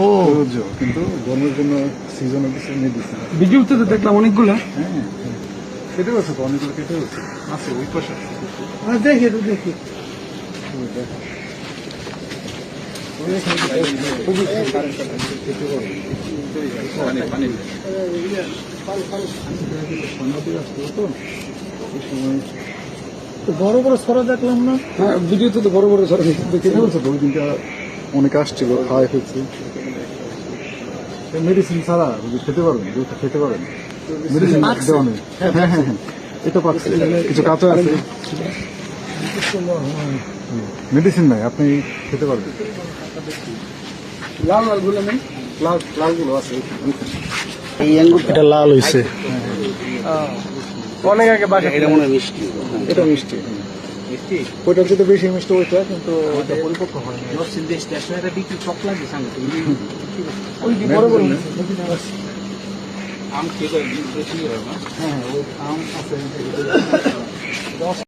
ও কিন্তু গরমের জন্য সিজনে কিছু মেডিসিন ভিডিওতে তো দেখলাম অনেকগুলো। হ্যাঁ কেটে গেছে তো অনেকগুলো কেটে গেছে আছে ওই পাশে দেখি একটু দেখি। বড় বড় সরা দেখলাম না। হ্যাঁ ভিডিওতে তো বড় বড় সর কেটে গেছে তো ওই দিনটা অনেক আসছিল খাওয়াই ফেলছি মেডিসিন ছাড়া যদি খেতে পারবেন দুধটা খেতে পারেন মেডিসিন দেওয়া নেই। হ্যাঁ হ্যাঁ হ্যাঁ এটা পাচ্ছে কিছু কাঁচা আছে মেডিসিন নাই আপনি খেতে পারবেন লাল লাল গুলো নেই। লাল লালগুলো আছে এই আঙ্গুরটা এটা লাল হয়েছে অনেক আগে বাসা। এটা মনে হয় মিষ্টি। এটা মিষ্টি মিষ্টি ওইটার চেয়ে বেশি মিষ্টি ওইটা কিন্তু ওইটা পরিপক্ক হয় না স্টেশনারি বিক্রি চকলা দিয়েছে ওই বড় বড় আম খেয়ে হ্যাঁ হ্যাঁ ওই আম আছে